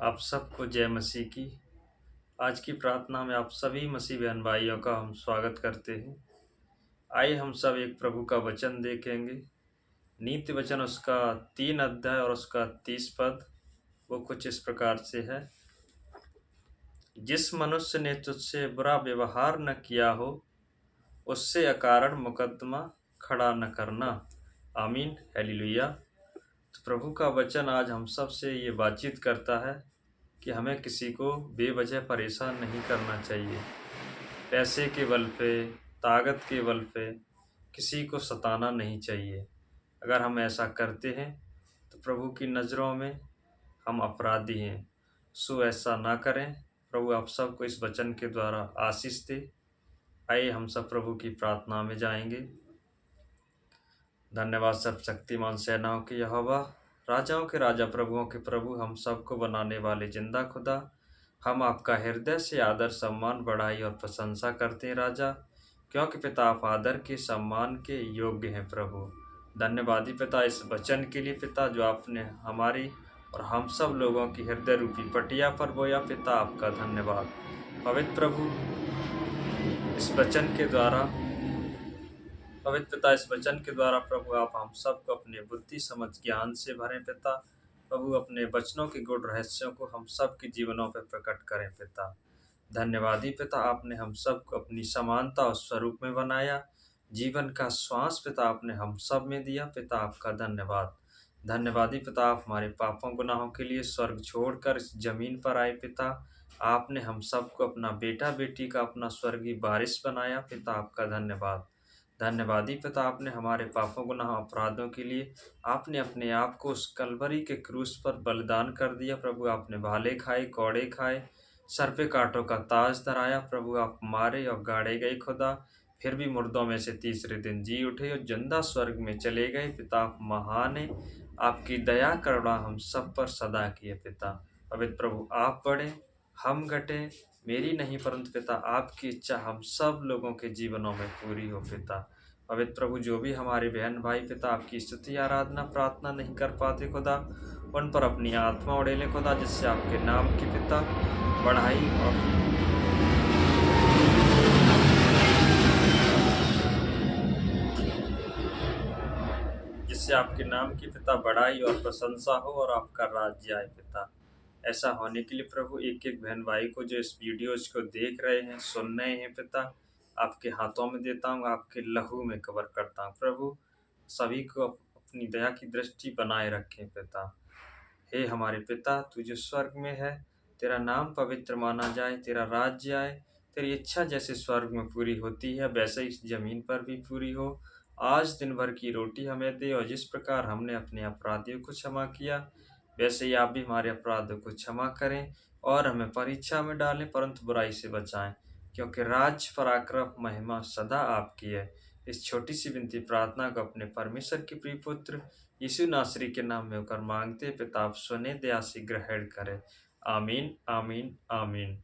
आप सबको जय मसीह की। आज की प्रार्थना में आप सभी मसीह बहन भाइयों का हम स्वागत करते हैं। आइए हम सब एक प्रभु का वचन देखेंगे। नीति वचन उसका 3 अध्याय और उसका 30 पद। वो कुछ इस प्रकार से है। जिस मनुष्य ने तुझसे बुरा व्यवहार न किया हो, उससे अकारण मुकदमा खड़ा न करना। आमीन, हालेलुया। तो प्रभु का वचन आज हम सब से ये बातचीत करता है कि हमें किसी को बेवजह परेशान नहीं करना चाहिए। पैसे के बल पे, ताकत के बल पे किसी को सताना नहीं चाहिए। अगर हम ऐसा करते हैं तो प्रभु की नज़रों में हम अपराधी हैं। सो ऐसा ना करें। प्रभु आप सबको इस वचन के द्वारा आशीष दे। आइए हम सब प्रभु की प्रार्थना में जाएंगे। धन्यवाद सर्वशक्तिमान सेनाओं के यहोवा, राजाओं के राजा, प्रभुओं के प्रभु, हम सबको बनाने वाले जिंदा खुदा, हम आपका हृदय से आदर, सम्मान, बड़ाई और प्रशंसा करते हैं राजा, क्योंकि पिता आप आदर के, सम्मान के योग्य हैं प्रभु। धन्यवादी पिता इस वचन के लिए पिता, जो आपने हमारी और हम सब लोगों की हृदय रूपी पटिया पर बोया पिता, आपका धन्यवाद। पवित्र प्रभु इस वचन के द्वारा पवित्र पिता इस वचन के द्वारा प्रभु आप हम सबको अपने बुद्धि समझ ज्ञान से भरें पिता। प्रभु अपने वचनों के गुण रहस्यों को हम सब के जीवनों पर प्रकट करें पिता। धन्यवादी पिता आपने हम सबको अपनी समानता और स्वरूप में बनाया। जीवन का श्वास पिता आपने हम सब में दिया पिता, आपका धन्यवाद। धन्यवादी पिता आप हमारे पापों गुनाहों के लिए स्वर्ग छोड़कर इस जमीन पर आए पिता। आपने हम सबको अपना बेटा बेटी का अपना स्वर्गीय वारिस बनाया पिता, आपका धन्यवाद। धन्यवादी पिता आपने हमारे पापों गुनाह अपराधों के लिए आपने अपने आप को उस कलवरी के क्रूस पर बलिदान कर दिया प्रभु। आपने भाले खाए, कौड़े खाए, सर पे कांटों का ताज धराया प्रभु। आप मारे और गाड़े गए खुदा, फिर भी मुर्दों में से तीसरे दिन जी उठे और जिंदा स्वर्ग में चले गए पिता। आप महान है, आपकी दया करुणा हम सब पर सदा की है पिता। पवित्र प्रभु आप बढ़े, हम घटे, मेरी नहीं परंतु पिता आपकी इच्छा हम सब लोगों के जीवनों में पूरी हो पिता। पवित्र प्रभु जो भी हमारे बहन भाई पिता आपकी स्तुति आराधना प्रार्थना नहीं कर पाते खुदा, उन पर अपनी आत्मा उड़ेले खुदा, जिससे आपके नाम की पिता बढ़ाई और जिससे आपके नाम की पिता बढ़ाई और प्रशंसा हो और आपका राज्य आए पिता। ऐसा होने के लिए प्रभु एक एक बहन भाई को जो इस वीडियोज को देख रहे हैं, सुन रहे हैं पिता, आपके हाथों में देता हूँ, आपके लहू में कवर करता हूँ प्रभु। सभी को अपनी दया की दृष्टि बनाए रखें पिता। हे हमारे पिता, तू जो स्वर्ग में है, तेरा नाम पवित्र माना जाए, तेरा राज्य आए, तेरी इच्छा जैसे स्वर्ग में पूरी होती है वैसे इस जमीन पर भी पूरी हो। आज दिन भर की रोटी हमें दे, और जिस प्रकार हमने अपने अपराधियों को क्षमा किया, वैसे ही आप भी हमारे अपराधों को क्षमा करें, और हमें परीक्षा में डालें परंतु बुराई से बचाएं, क्योंकि राज, पराक्रम, महिमा सदा आपकी है। इस छोटी सी विनती प्रार्थना को अपने परमेश्वर के प्रिय पुत्र यीशु नासरी के नाम में होकर मांगते पिता, आप सुने, दया से ग्रहण करें। आमीन, आमीन, आमीन।